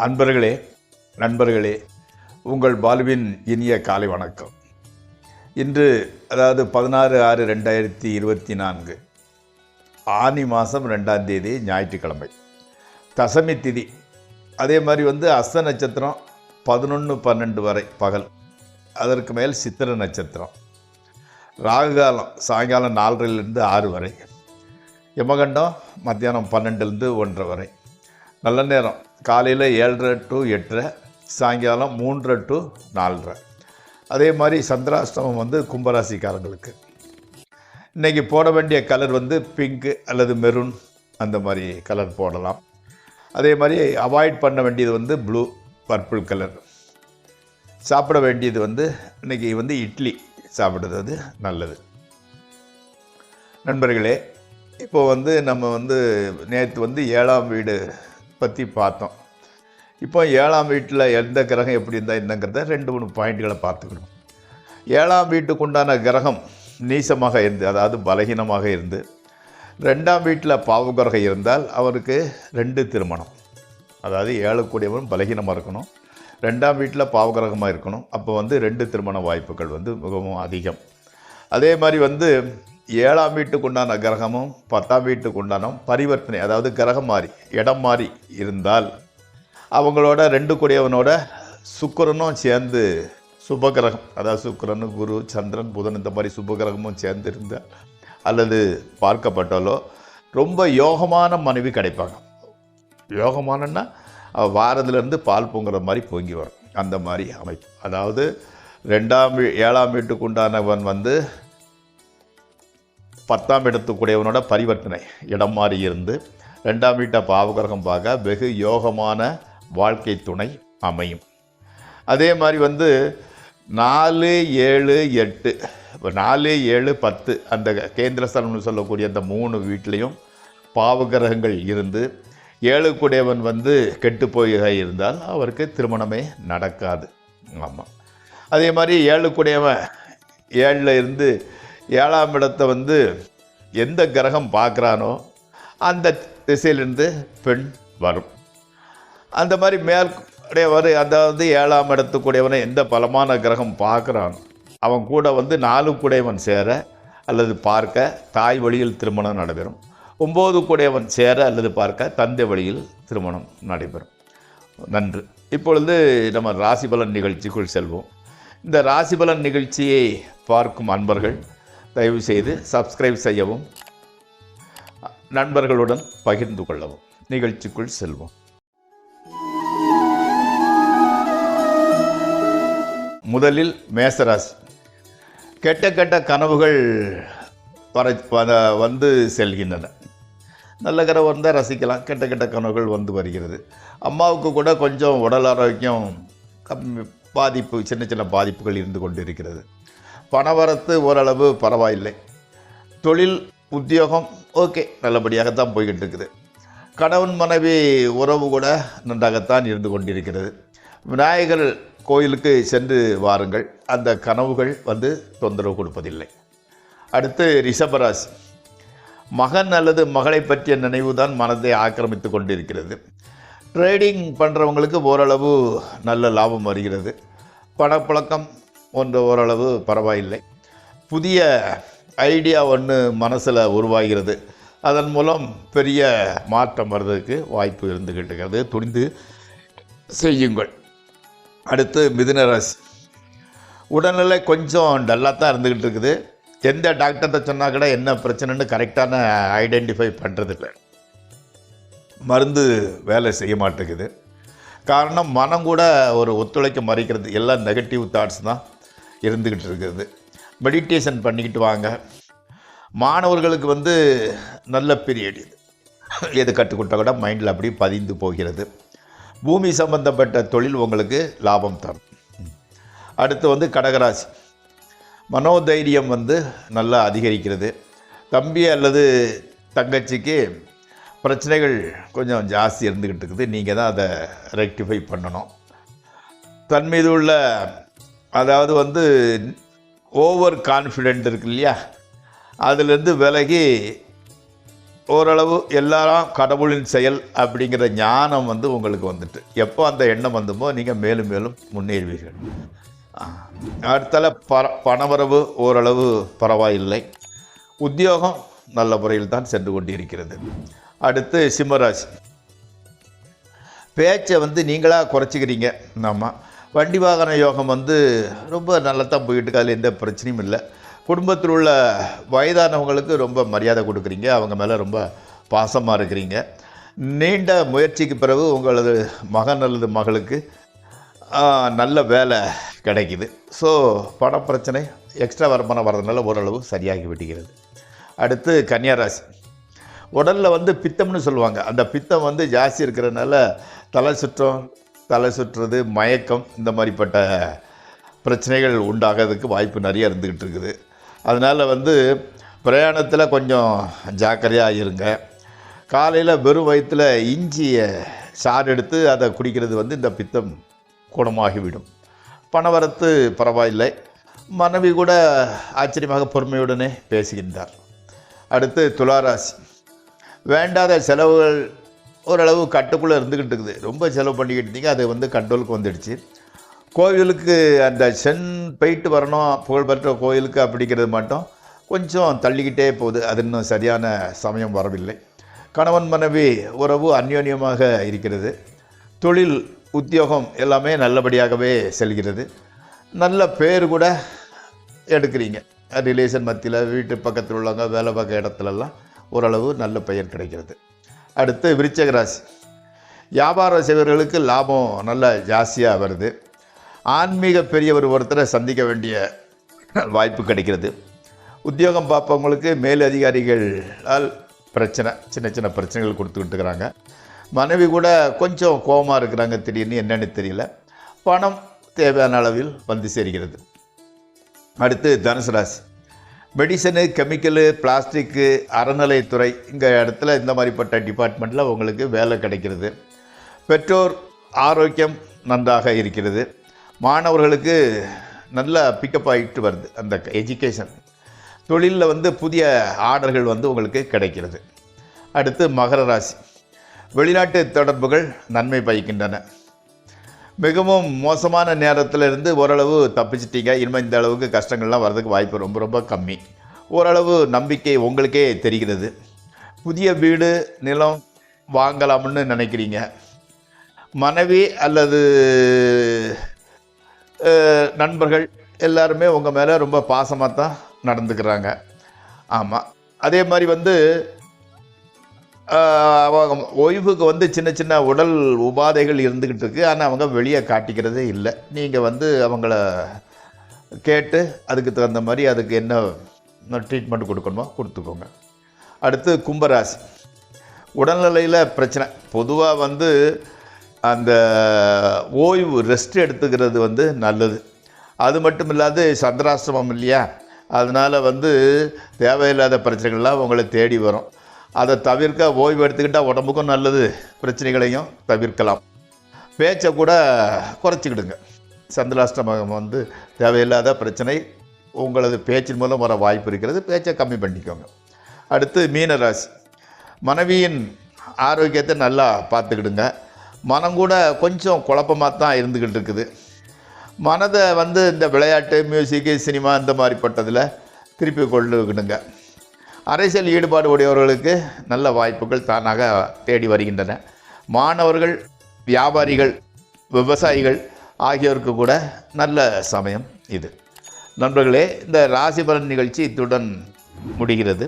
அன்பர்களே, நண்பர்களே, உங்கள் பாலுவின் இனிய காலை வணக்கம். இன்று அதாவது 16/6/2024 ஆனி மாதம் 2ஆம் தேதி ஞாயிற்றுக்கிழமை, தசமி திதி. அதே மாதிரி அஸ்த நட்சத்திரம் 11-12 வரை பகல், அதற்கு மேல் சித்திர நட்சத்திரம். ராகுகாலம் சாயங்காலம் 4:30 6 வரை. யமகண்டம் மத்தியானம் 12 1 வரை. நல்ல நேரம் காலையில் 7:30 to 8:30, சாயங்காலம் 3:00 to 4:30. அதே மாதிரி சந்திராஷ்டமம் கும்பராசிக்காரங்களுக்கு. இன்றைக்கி போட வேண்டிய கலர் பிங்க்கு அல்லது மெரூன், அந்த மாதிரி கலர் போடலாம். அதே மாதிரி அவாய்ட் பண்ண வேண்டியது ப்ளூ, பர்பிள் கலர். சாப்பிட வேண்டியது இன்றைக்கி இட்லி சாப்பிடுறது நல்லது. நண்பர்களே, இப்போது நம்ம நேற்று 7ஆம் வீடு பற்றி பார்த்தோம். இப்போ 7ஆம் வீட்டில் எந்த கிரகம் எப்படி இருந்தால் என்னங்கிறத 2-3 பாயிண்ட்களை பார்த்துக்கணும். 7ஆம் வீட்டுக்கு உண்டான கிரகம் நீசமாக இருந்து, அதாவது பலகீனமாக இருந்து, 2ஆம் வீட்டில் பாவகிரகம் இருந்தால் அவருக்கு 2 திருமணம். அதாவது 7 கூடியவன் பலகீனமாக இருக்கணும், 2ஆம் வீட்டில் பாவகிரகமாக இருக்கணும். அப்போ 2 திருமண வாய்ப்புகள் மிகவும் அதிகம். அதே மாதிரி 7ஆம் வீட்டுக்கு உண்டான கிரகமும் 10ஆம் வீட்டுக்கு உண்டான பரிவர்த்தனை, அதாவது கிரகம் மாறி இடம் மாறி இருந்தால் அவங்களோட 2 கூடியவனோட சுக்கிரனும் சேர்ந்து சுபகிரகம், அதாவது சுக்கிரன், குரு, சந்திரன், புதன், இந்த மாதிரி சுபகிரகமும் சேர்ந்து இருந்தால் அல்லது பார்க்கப்பட்டாலோ ரொம்ப யோகமான மனைவி கிடைப்பாங்க. யோகமானன்னா வாரத்திலேருந்து பால் பொங்குற மாதிரி பொங்கி வரும், அந்த மாதிரி அமைப்பு. அதாவது 7ஆம் வீட்டுக்கு உண்டானவன் 10ஆம் இடத்துக்குடையவனோட பரிவர்த்தனை இடம் மாறி இருந்து 2ஆம் வீட்டை பாவகிரகம் பார்க்க வெகு யோகமான வாழ்க்கை துணை அமையும். அதே மாதிரி 4, 7, 8, 4, 7, 10 அந்த கேந்திரஸ்தானம்னு சொல்லக்கூடிய அந்த 3 வீட்லேயும் பாவகிரகங்கள் இருந்து 7 கூடையவன் கெட்டு போய் இருந்தால் அவருக்கு திருமணமே நடக்காது. ஆமாம். அதே மாதிரி 7 கூடையவன் 7ல் இருந்து 7ஆம் இடத்தை எந்த கிரகம் பார்க்குறானோ அந்த திசையிலிருந்து பெண் வரும். அந்த மாதிரி மேற்கூடைய அதாவது 7ஆம் இடத்துக்குடையவனை எந்த பலமான கிரகம் பார்க்குறானோ அவன் கூட 4 கூடையவன் சேர அல்லது பார்க்க தாய் வழியில் திருமணம் நடைபெறும். 9 கூடையவன் சேர அல்லது பார்க்க தந்தை வழியில் திருமணம் நடைபெறும். நன்று. இப்பொழுது நம்ம ராசிபலன் நிகழ்ச்சிக்குள் செல்வோம். இந்த ராசிபலன் நிகழ்ச்சியை பார்க்கும் அன்பர்கள் தயவு செய்து சப்ஸ்கிரைப் செய்யவும், நண்பர்களுடன் பகிர்ந்து கொள்ளவும். நிகழ்ச்சிக்குள் செல்வோம். முதலில் மேசராசி. கெட்ட கனவுகள் செல்கின்றன. நல்ல கனவு வந்தால் ரசிக்கலாம், கெட்ட கனவுகள் வருகிறது. அம்மாவுக்கு கூட கொஞ்சம் உடல் ஆரோக்கியம் பாதிப்பு, சின்ன பாதிப்புகள் இருந்து கொண்டு இருக்கிறது. பணவரத்து ஓரளவு பரவாயில்லை. தொழில் உத்தியோகம் ஓகே, நல்லபடியாகத்தான் போய்கிட்டு இருக்குது. கணவன் மனைவி உறவு கூட நன்றாகத்தான் இருந்து கொண்டிருக்கிறது. விநாயகர் கோயிலுக்கு சென்று வாருங்கள், அந்த கனவுகள் தொந்தரவு கொடுப்பதில்லை. அடுத்து ரிஷபராசி. மகன் அல்லது மகளை பற்றிய நினைவு தான் மனதை ஆக்கிரமித்து கொண்டிருக்கிறது. ட்ரேடிங் பண்ணுறவங்களுக்கு ஓரளவு நல்ல லாபம் வருகிறது. பணப்பழக்கம் ஓரளவு பரவாயில்லை. புதிய ஐடியா மனசில் உருவாகிறது, அதன் மூலம் பெரிய மாற்றம் வர்றதுக்கு வாய்ப்பு இருந்துக்கிட்டு இருக்கிறது. துணிந்து செய்யுங்கள். அடுத்து மிதுன ராசி. உடல்நிலை கொஞ்சம் டல்லாக தான் இருந்துக்கிட்டு இருக்குது. எந்த டாக்டர்கிட்ட சொன்னால் கூட என்ன பிரச்சனைன்னு கரெக்டான ஐடென்டிஃபை பண்ணுறதில்லை. மருந்து வேலை செய்ய மாட்டேங்குது. காரணம் மனம் கூட ஒரு ஒத்துழைக்க மறைக்கிறது. எல்லாம் நெகட்டிவ் தாட்ஸ் தான் இருந்துக்கிட்டு இருக்குது. மெடிடேஷன் பண்ணிக்கிட்டு வாங்க. மாணவர்களுக்கு நல்ல பீரியட் இது. எது கற்றுக்கொண்டால் கூட மைண்டில் அப்படி பதிந்து போகிறது. பூமி சம்பந்தப்பட்ட தொழில் உங்களுக்கு லாபம் தரும். அடுத்து கடகராசி. மனோதைரியம் நல்லா அதிகரிக்கிறது. தம்பி அல்லது தங்கச்சிக்கு பிரச்சனைகள் கொஞ்சம் ஜாஸ்தி இருந்துக்கிட்டு இருக்குது. நீங்கள் தான் அதை ரெக்டிஃபை பண்ணணும். தன் மீது உள்ள அதாவது ஓவர் கான்ஃபிடென்ட் இருக்கு இல்லையா, அதிலேருந்து விலகி ஓரளவு எல்லாரும் கடவுளின் செயல் அப்படிங்கிற ஞானம் வந்து உங்களுக்கு வந்துட்டு எப்போ அந்த எண்ணம் வந்துமோ நீங்கள் மேலும் மேலும் முன்னேறுவீர்கள். அடுத்தால பணவரவு ஓரளவு பரவாயில்லை. உத்தியோகம் நல்ல முறையில் தான் சென்று கொண்டிருக்கிறது. அடுத்து சிம்மராசி. பேச்சை வந்து நீங்களாக குறைச்சிக்கிறீங்க. ஆமாம், வண்டி வாகன யோகம் வந்து ரொம்ப நல்லா தான் போயிட்டு அதில் எந்த பிரச்சனையும் இல்லை. குடும்பத்தில் உள்ள வயதானவங்களுக்கு ரொம்ப மரியாதை கொடுக்குறீங்க, அவங்க மேலே ரொம்ப பாசமாக இருக்கிறீங்க. நீண்ட முயற்சிக்கு பிறகு உங்களது மகன் அல்லது மகளுக்கு நல்ல வேலை கிடைக்குது. ஸோ பண பிரச்சனை எக்ஸ்ட்ரா வருமானம் வர்றதுனால ஓரளவு சரியாகி விடுகிறது. அடுத்து கன்னியாராசி. உடலில் வந்து பித்தம்னு சொல்லுவாங்க. அந்த பித்தம் வந்து ஜாஸ்தி இருக்கிறதுனால தலை சுற்றுறது, மயக்கம், இந்த மாதிரிப்பட்ட பிரச்சனைகள் உண்டாகிறதுக்கு வாய்ப்பு நிறைய இருந்துக்கிட்டு இருக்குது. அதனால் வந்து பிரயாணத்தில் கொஞ்சம் ஜாக்கிரதையாக இருங்க. காலையில் வெறும் வயிற்றில் இஞ்சியை சாறு எடுத்து அதை குடிக்கிறது வந்து இந்த பித்தம் குணமாகிவிடும். பணவரத்து பரவாயில்லை. மனைவி கூட ஆச்சரியமாக பொறுமையுடனே பேசுகின்றார். அடுத்து துளாராசி. வேண்டாத செலவுகள் ஓரளவு கட்டுக்குள்ளே இருந்துக்கிட்டு இருக்குது. ரொம்ப செலவு பண்ணிக்கிட்டு இருந்தீங்க, அது வந்து கண்ட்ரோலுக்கு வந்துடுச்சு. கோவிலுக்கு அந்த போயிட்டு வரணும், புகழ்பெற்ற கோயிலுக்கு அப்படிங்கிறது மட்டும் கொஞ்சம் தள்ளிக்கிட்டே போகுது. அது இன்னும் சரியான சமயம் வரவில்லை. கணவன் மனைவி உறவு அந்யோன்யமாக இருக்கிறது. தொழில் உத்தியோகம் எல்லாமே நல்லபடியாகவே செல்கிறது. நல்ல பேர் கூட எடுக்கிறீங்க. ரிலேஷன் மத்தியில், வீட்டு பக்கத்தில் உள்ளவங்க, வேலை பார்க்க இடத்துலலாம் ஓரளவு நல்ல பெயர் கிடைக்கிறது. அடுத்து விருச்சிக ராசி. வியாபாரம் செய்வர்களுக்கு லாபம் நல்ல ஜாஸ்தியாக வருது. ஆன்மீக பெரியவர் ஒருத்தரை சந்திக்க வேண்டிய வாய்ப்பு கிடைக்கிறது. உத்தியோகம் பார்ப்பவங்களுக்கு மேல் அதிகாரிகளால் சின்ன சின்ன பிரச்சனைகள் கொடுத்துக்கிட்டு இருக்கிறாங்க. மனைவி கூட கொஞ்சம் கோபமாக இருக்கிறாங்க, திடீர்னு என்னென்னு தெரியல. பணம் தேவையான அளவில் வந்து சேர்கிறது. அடுத்து தனுசு ராசி. மெடிசனு, கெமிக்கலு, பிளாஸ்டிக்கு, அறநிலைத்துறை இந்த இடத்துல இந்த மாதிரிப்பட்ட டிபார்ட்மெண்ட்டில் உங்களுக்கு வேலை கிடைக்கிறது. பெற்றோர் ஆரோக்கியம் நன்றாக இருக்கிறது. மாணவர்களுக்கு நல்ல பிக்கப் ஆகிட்டு வருது அந்த எஜுகேஷன். தொழிலில் வந்து புதிய ஆர்டர்கள் வந்து உங்களுக்கு கிடைக்கிறது. அடுத்து மகர ராசி. வெளிநாட்டு தொடர்புகள் நன்மை பயக்கின்றன. மிகவும் மோசமான நேரத்தில் இருந்து ஓரளவு தப்பிச்சிட்டீங்க. இனிமேல் இந்த அளவுக்கு கஷ்டங்கள்லாம் வர்றதுக்கு வாய்ப்பு ரொம்ப ரொம்ப கம்மி. ஓரளவு நம்பிக்கை உங்களுக்கே தெரிகிறது. புதிய வீடு, நிலம் வாங்கலாம்னு நினைக்கிறீங்க. மனைவி அல்லது நண்பர்கள் எல்லாருமே உங்கள் மேலே ரொம்ப பாசமாக தான் நடந்துக்கிறாங்க. ஆமாம், அதே மாதிரி வந்து அவங்க ஓய்வுக்கு வந்து சின்ன சின்ன உடல் உபாதைகள் இருந்துக்கிட்டு இருக்குது. ஆனால் அவங்க வெளியே காட்டிக்கிறதே இல்லை. நீங்கள் வந்து அவங்கள கேட்டு அதுக்கு தகுந்த மாதிரி அதுக்கு என்ன ட்ரீட்மெண்ட் கொடுக்கணுமோ கொடுத்துக்கோங்க. அடுத்து கும்பராசி. உடல்நிலையில் பிரச்சனை. பொதுவாக வந்து அந்த ஓய்வு, ரெஸ்ட் எடுத்துக்கிறது வந்து நல்லது. அது மட்டும் இல்லாது சந்திராஷ்டிரமம் இல்லையா, அதனால் வந்து தேவையில்லாத பிரச்சனைகள்லாம் உங்களை தேடி வரும். அதை தவிர்க்க ஓய்வு எடுத்துக்கிட்டால் உடம்புக்கும் நல்லது, பிரச்சனைகளையும் தவிர்க்கலாம். பேச்சை கூட குறைச்சிக்கிடுங்க. சந்திராஷ்டிரமம் வந்து தேவையில்லாத பிரச்சனை உங்களது பேச்சின் மூலம் வர வாய்ப்பு இருக்கிறது. பேச்சை கம்மி பண்ணிக்கோங்க. அடுத்து மீன ராசி. மனைவியின் ஆரோக்கியத்தை நல்லா பார்த்துக்கிடுங்க. மனம் கூட கொஞ்சம் குழப்பமாக தான் இருந்துக்கிட்டு இருக்குது. மனதை வந்து இந்த விளையாட்டு, மியூசிக்கு, சினிமா இந்த மாதிரிப்பட்டதில் திருப்பி கொண்டுக்கிடுங்க. அரசியல் ஈடுபாடு உடையவர்களுக்கு நல்ல வாய்ப்புகள் தானாக தேடி வருகின்றன. மாணவர்கள், வியாபாரிகள், விவசாயிகள் ஆகியோருக்கு கூட நல்ல சமயம் இது. நண்பர்களே, இந்த ராசி பலன் நிகழ்ச்சி இத்துடன் முடிகிறது.